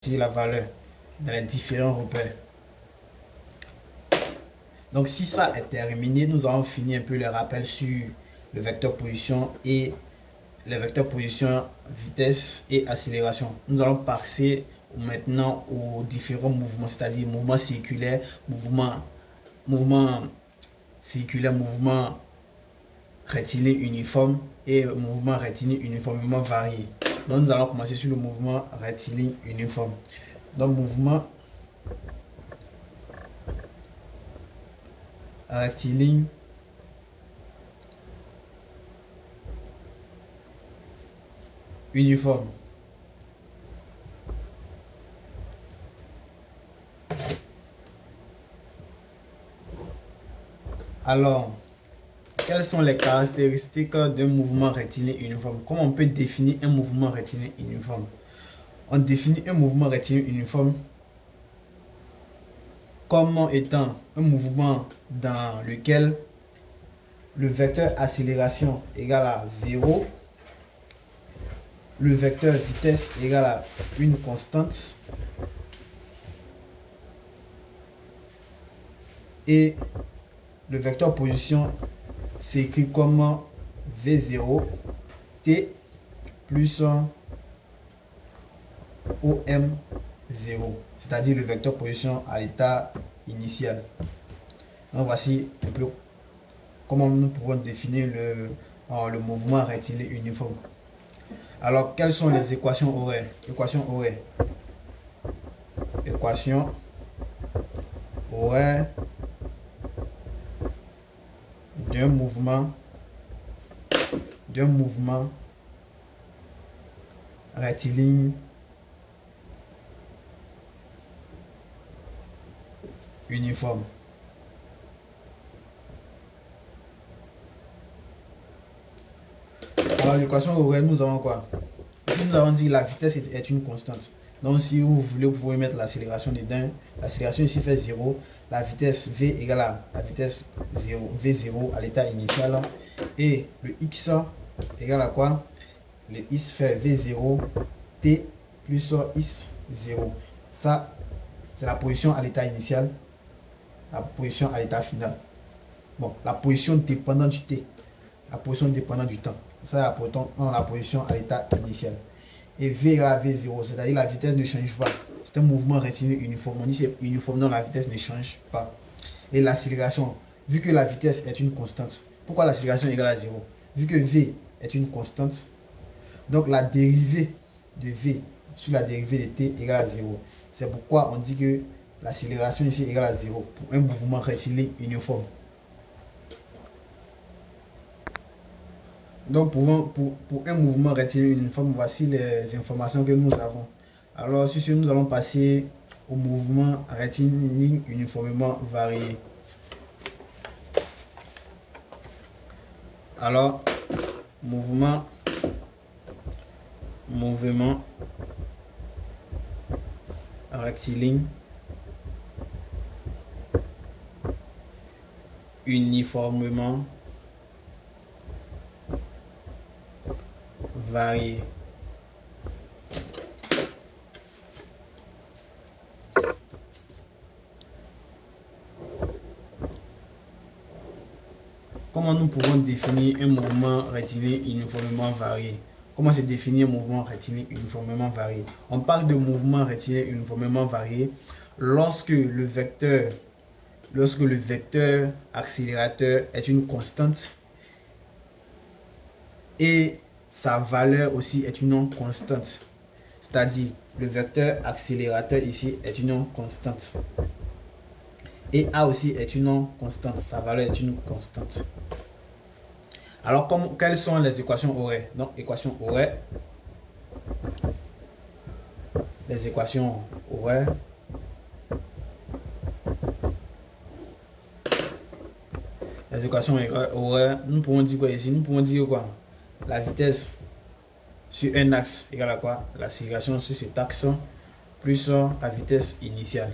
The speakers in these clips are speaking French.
la valeur dans les différents repères. Donc si ça est terminé, nous allons finir un peu le rappel sur le vecteur position et les vecteurs position, vitesse et accélération. Nous allons passer maintenant aux différents mouvements, c'est-à-dire mouvement circulaire, mouvement circulaire, mouvement rectiligne uniforme et mouvement rectiligne uniformément varié. Donc nous allons commencer sur le mouvement rectiligne uniforme. Donc mouvement rectiligne uniforme. Alors, quelles sont les caractéristiques d'un mouvement rectiligne uniforme? Comment on peut définir un mouvement rectiligne uniforme? On définit un mouvement rectiligne uniforme comme étant un mouvement dans lequel le vecteur accélération égale à 0, le vecteur vitesse égale à une constante et le vecteur position s'écrit comme V0 T plus OM0, c'est-à-dire le vecteur position à l'état initial. Donc voici un peu comment nous pouvons définir le mouvement rectiligne uniforme. Alors, quelles sont les équations horaires? Équation horaire d'un mouvement rectiligne uniforme. Alors, l'équation horaire, nous avons quoi? Ici, nous avons dit que la vitesse est une constante. Donc, si vous voulez, vous pouvez mettre l'accélération dedans. L'accélération ici fait 0. La vitesse V égale à la vitesse 0, V0 à l'état initial. Et le X égale à quoi? Le X fait V0 T plus X0. Ça, c'est la position à l'état initial. La position à l'état final. Bon, la position dépendante du T. La position dépendante du temps. Ça, la position à l'état initial. Et V égale à V0, c'est-à-dire la vitesse ne change pas. C'est un mouvement rectiligne uniforme. On dit c'est uniforme, donc la vitesse ne change pas. Et l'accélération, vu que la vitesse est une constante, pourquoi l'accélération est égale à 0? Vu que V est une constante, donc la dérivée de V sur la dérivée de T égale à 0. C'est pourquoi on dit que l'accélération ici est égale à 0 pour un mouvement rectiligne uniforme. Donc pour un mouvement rectiligne uniforme, voici les informations que nous avons. Alors sur ce, nous allons passer au mouvement rectiligne uniformément varié. Alors, mouvement rectiligne uniformément varié. Comment nous pouvons définir un mouvement rectiligne uniformément varié? Comment se définir un mouvement rectiligne uniformément varié? On parle de mouvement rectiligne uniformément varié lorsque le vecteur accélérateur est une constante et sa valeur aussi est une non constante. C'est-à-dire le vecteur accélérateur ici est une non constante. Et A aussi est une non constante. Sa valeur est une constante. Alors, quelles sont les équations horaires? Donc, équation horaire. Les équations horaires. Les équations horaires, nous pouvons dire quoi ici? Nous pouvons dire quoi? La vitesse sur un axe égale à quoi? L'accélération sur cet axe plus la vitesse initiale.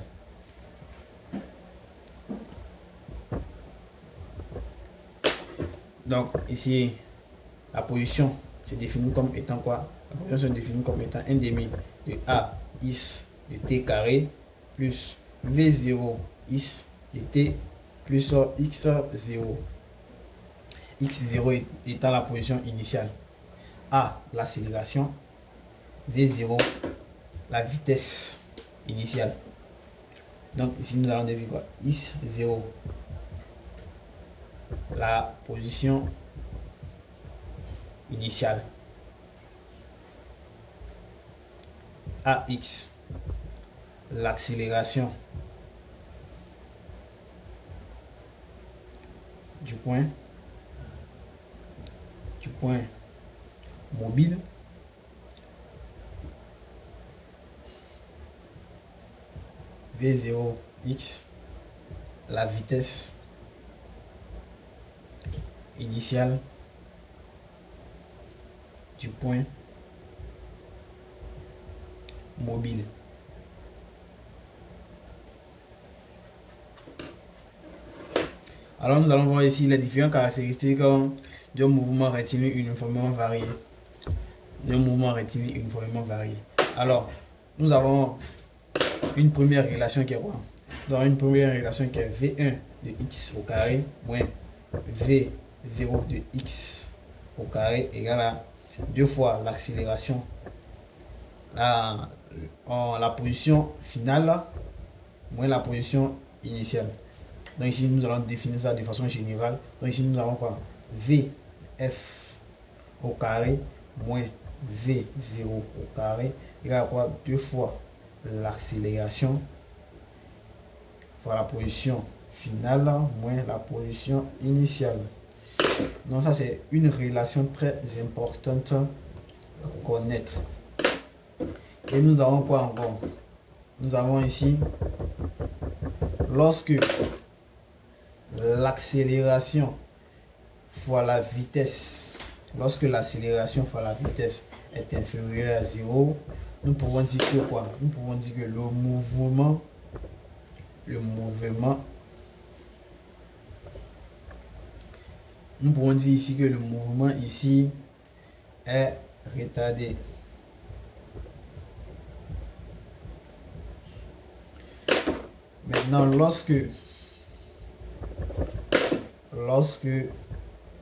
Donc ici, la position se définit comme étant quoi? La position se définit comme étant 1 demi de A, X de t carré plus V0 x de t plus x0. X0 étant la position initiale. A, l'accélération. V0, la vitesse initiale. Donc ici nous allons deviner quoi? X0, la position initiale. AX, l'accélération du point mobile. V0x, la vitesse initiale du point mobile. Alors nous allons voir ici les différentes caractéristiques d'un mouvement rectiligne uniformément varié. Alors nous avons une première relation qui est quoi? Dans une première relation qui est V1 de x au carré moins V0 de x au carré égale à 2 fois l'accélération, la position finale moins la position initiale. Donc ici nous allons définir ça de façon générale. Donc ici nous avons quoi? Vf au carré moins V0 au carré égale à quoi? 2 fois l'accélération fois la position finale moins la position initiale. Donc ça c'est une relation très importante à connaître. Et nous avons quoi encore? Nous avons ici lorsque l'accélération fois la vitesse, est inférieure à 0, nous pouvons dire que quoi? Nous pouvons dire que le mouvement nous pouvons dire ici que le mouvement ici est retardé. Maintenant, lorsque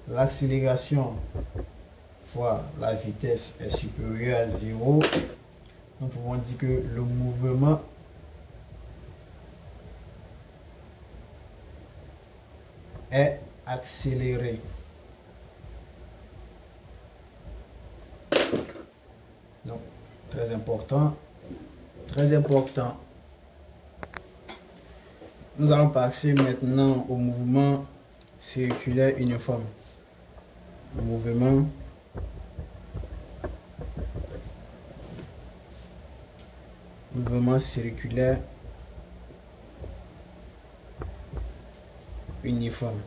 l'accélération fois la vitesse est supérieure à 0, nous pouvons dire que le mouvement est accéléré. Donc, très important. Nous allons passer maintenant au mouvement circulaire uniforme. Mouvement circulaire uniforme.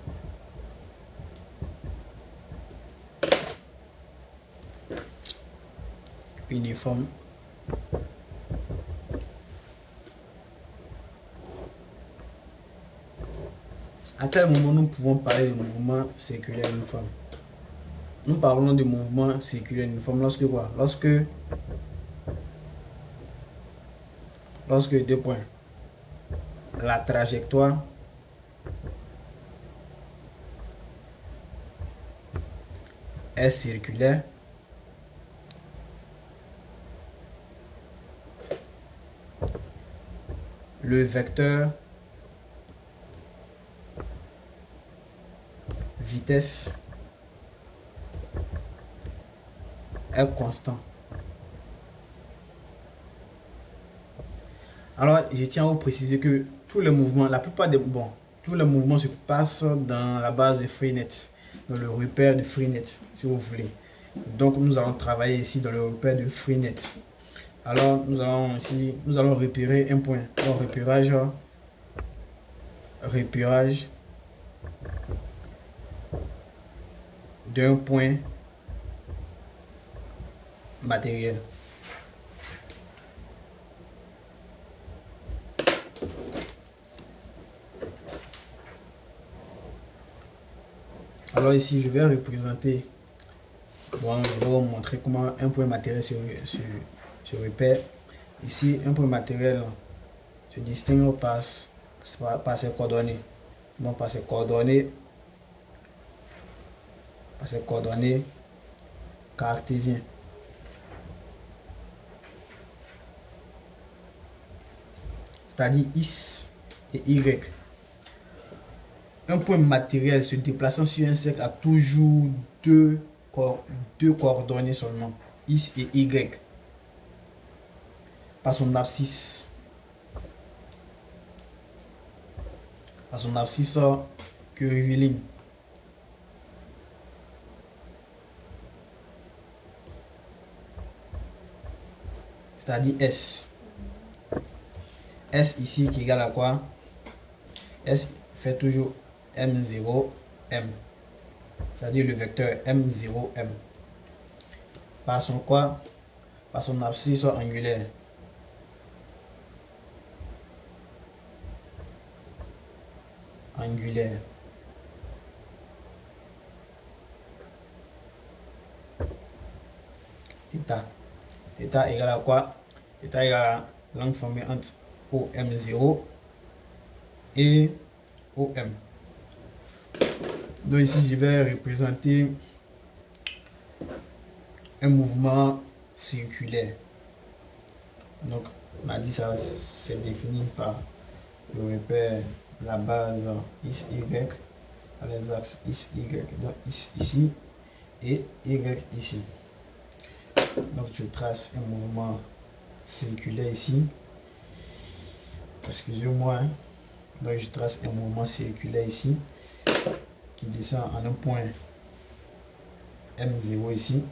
À quel moment nous pouvons parler de mouvement circulaire uniforme? Nous parlons de mouvement circulaire uniforme lorsque quoi? Lorsque deux points. La trajectoire est circulaire. Le vecteur vitesse est constant. Alors, je tiens à vous préciser que tous les mouvements, tous les mouvements se passent dans la base de Freenet, dans le repère de Freenet, si vous voulez. Donc, nous allons travailler ici dans le repère de Freenet. Alors, nous allons repérer un point. Donc, repérage d'un point matériel. Alors ici, je vais représenter, je vais vous montrer comment un point matériel se repère. ici, un point matériel se distingue par ses coordonnées. Donc, par ses coordonnées cartésiennes. C'est-à-dire X et Y. Un point matériel se déplaçant sur un cercle a toujours deux coordonnées seulement, X et Y, par son abscisse. Curviligne. C'est-à-dire S. S ici qui égale à quoi? S fait toujours M0, M. C'est-à-dire le vecteur M0, M. Par son quoi? Par son abscisse angulaire. Theta. Theta égale à quoi? Theta égale à l'angle formé entre OM0 et OM. Donc ici, je vais représenter un mouvement circulaire. Donc, on a dit ça, c'est défini par le repère, la base X, Y, à les axes X, Y, donc X ici et Y ici. Donc, je trace un mouvement circulaire ici. Excusez-moi. Donc, je trace un mouvement circulaire ici qui descend en un point M0 ici.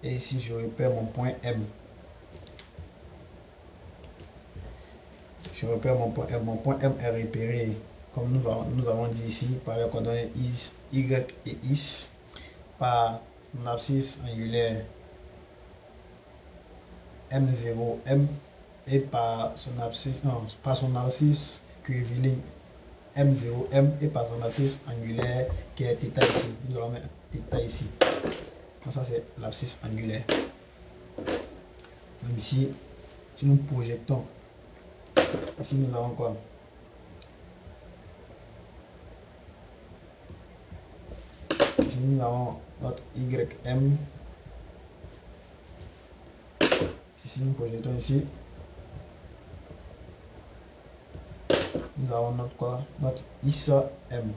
Et ici, je repère mon point M. Je repère mon point M. Mon point M est repéré, comme nous avons dit ici, par les coordonnées X, Y et X, par son abscisse angulaire M0, M, et par son abscisse curviligne M0, M, et par son abscisse angulaire qui est θ ici. Nous allons mettre θ ici. Donc ça, c'est l'abscisse angulaire. Donc ici, si nous projetons, ici nous avons quoi? Ici nous avons notre YM. Si nous projetons ici, nous avons notre quoi? Notre ISM.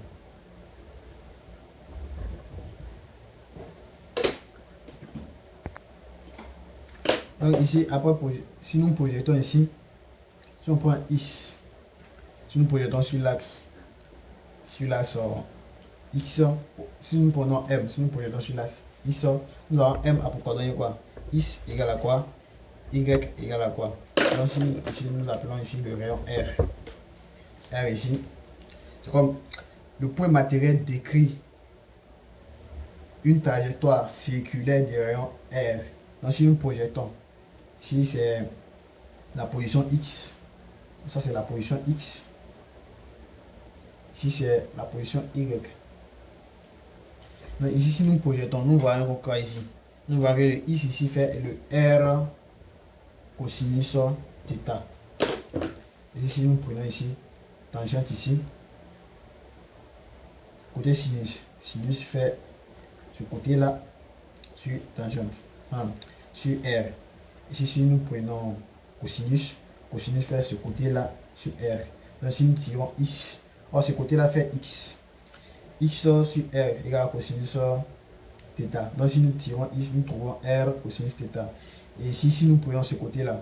Donc ici, après, si nous projetons ici, si on prend X, si nous projetons sur l'axe X, si nous prenons M, si nous projetons sur l'axe X, nous avons M à pour coordonner quoi? X égale à quoi? Y égale à quoi? Donc ici nous appelons ici le rayon R. R ici, c'est comme le point matériel décrit une trajectoire circulaire du rayon R. Donc si nous projetons, ici c'est la position X, ça c'est la position X, ici c'est la position Y. Donc ici si nous projetons, nous voyons quoi ici? Nous voyons que le X ici fait le R cosinus θ. Et si nous prenons ici, tangente ici, côté sinus, sinus fait ce côté là sur tangente, sur R. Ici si nous prenons cosinus, cosinus fait ce côté là sur R. Donc si nous tirons X, or ce côté là fait X, X sur R égale à cosinus θ. Donc si nous tirons X, nous trouvons R cosinus θ. Et ici si nous prenons ce côté là,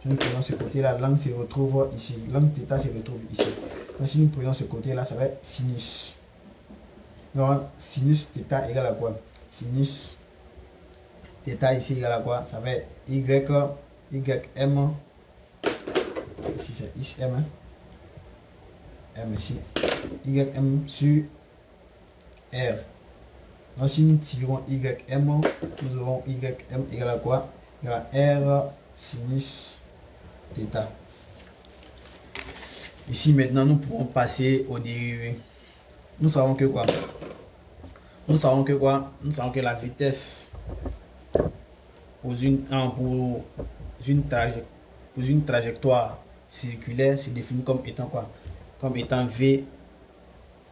l'angle se retrouve ici, l'angle θ se retrouve ici. Donc si nous prenons ce côté là, ça va être sinus. Donc sinus θ égale à quoi? Sinus θ ici égale à quoi? Ça va être YM, ici c'est IM, M ici, YM sur R. Donc si nous tirons YM, nous aurons YM égale à quoi? Égale à R sinus θ. Ici maintenant nous pouvons passer au dérivé. Nous savons que quoi? Nous savons que la vitesse pour une trajectoire circulaire, c'est défini comme étant quoi? Comme étant v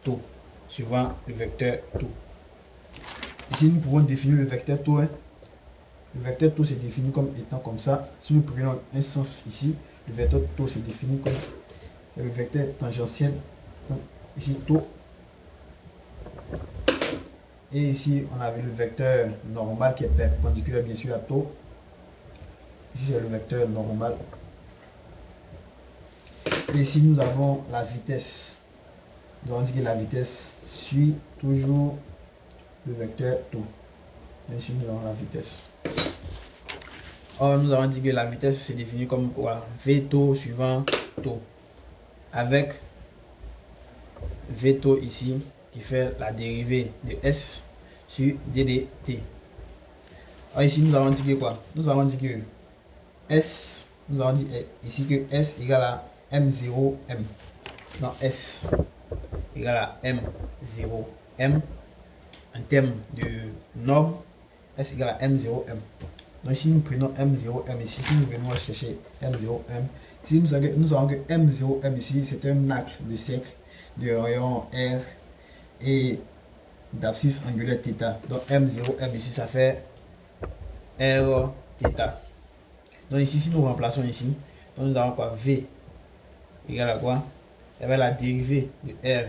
tau, suivant le vecteur tau. Ici, nous pouvons définir le vecteur tau. Le vecteur tau c'est défini comme étant comme ça. Si nous prenons un sens ici, le vecteur tau c'est défini comme le vecteur tangentiel. Ici, tau. Et ici, on avait le vecteur normal qui est perpendiculaire bien sûr à tau. Ici, c'est le vecteur normal. Et ici, nous avons la vitesse. Donc, on dit que la vitesse suit toujours le vecteur tau. Ici, nous avons la vitesse. Or, nous avons dit que la vitesse, c'est défini comme quoi? V tau suivant tau. Avec V tau ici, qui fait la dérivée de S sur d dt. Alors ici, nous avons dit que quoi? Nous avons dit que S, nous avons dit ici que S égale à M0M. Non, S égale à M0M. En termes de norme, S égale à M0M. Donc si nous prenons M0M ici, si nous venons chercher M0M, ici nous savons que M0M ici, c'est un axe de cercle de rayon R et d'abscisse angulaire θ. Donc M0M ici, ça fait R θ. Donc ici, si nous remplaçons ici, donc nous avons quoi? V égale à quoi? Ça va la dérivée de R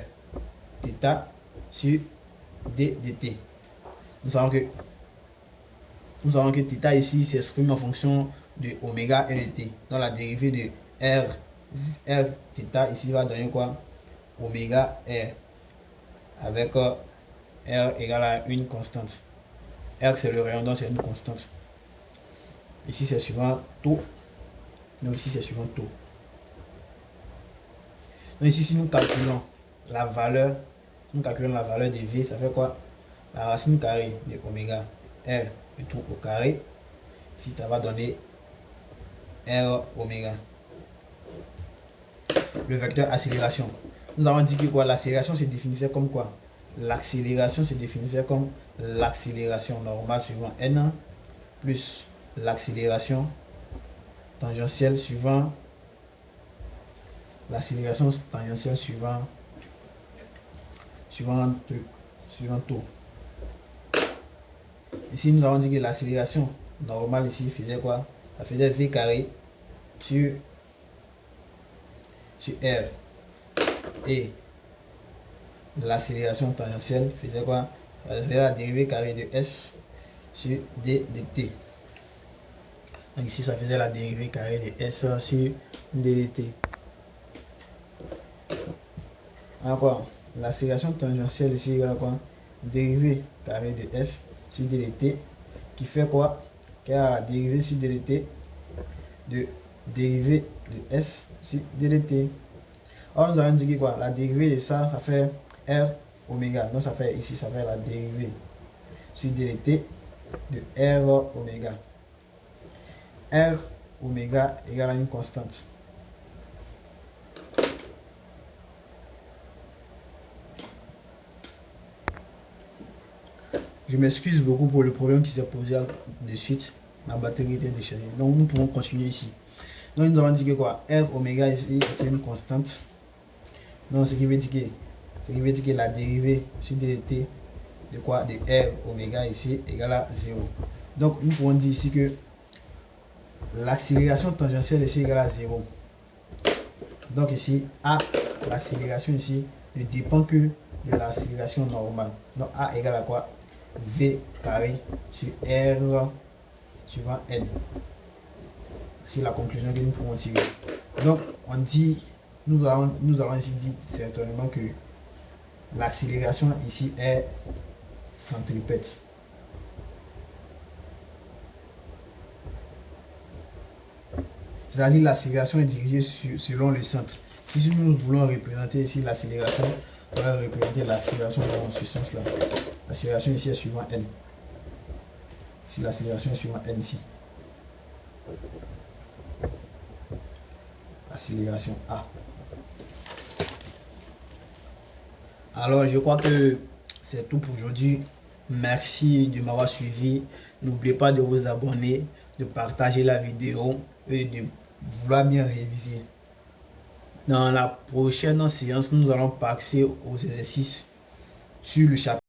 θ sur d dt. Nous savons que θ ici s'exprime en fonction de oméga et de t. Donc la dérivée de R θ ici va donner quoi? Oméga R avec R égale à une constante. R c'est le rayon, donc c'est une constante. Ici c'est suivant tau. Donc ici c'est suivant tau. Donc ici si nous calculons la valeur, de V, ça fait quoi? La racine carrée de oméga R et tout au carré. Ici ça va donner R oméga. Le vecteur accélération. Nous avons dit que quoi? L'accélération se définissait comme quoi? L'accélération se définissait comme l'accélération normale suivant n plus l'accélération tangentielle suivant tau. Ici nous avons dit que l'accélération normale ici faisait quoi? Ça faisait v carré sur R, et l'accélération tangentielle faisait quoi? Ça faisait la dérivée carrée de S sur d dt. Donc ici ça faisait la dérivée carrée de S sur d dt. Encore, l'accélération tangentielle ici égale à quoi? Dérivée carrée de S sur d dt, qui fait quoi? Qui a la dérivée sur d dt de dérivée de S sur d dt. Or nous avons dit que quoi? La dérivée de ça, ça fait R oméga. Donc ça fait ici, ça fait la dérivée sur d dt de R oméga. R oméga égale à une constante. Je m'excuse beaucoup pour le problème qui s'est posé de suite. Ma batterie était déchargée. Donc nous pouvons continuer ici. Donc nous avons dit que quoi? R oméga ici est une constante. Donc ce qui veut dire que la dérivée sur dt de quoi? De R oméga ici égale à 0. Donc nous pouvons dire ici que l'accélération tangentielle ici égale à 0. Donc ici A, l'accélération ici ne dépend que de l'accélération normale. Donc A égale à quoi? V carré sur R suivant N. C'est la conclusion que nous pouvons tirer. Donc on dit, nous allons ici dire certainement que l'accélération ici est centripète. C'est-à-dire l'accélération est dirigée selon le centre. Si nous voulons représenter ici l'accélération, on va représenter l'accélération dans ce sens-là. L'accélération ici est suivant N. Si l'accélération est suivant N ici. Accélération A. Alors je crois que c'est tout pour aujourd'hui. Merci de m'avoir suivi. N'oubliez pas de vous abonner, de partager la vidéo et de vouloir bien réviser. Dans la prochaine séance, nous allons passer aux exercices sur le chapitre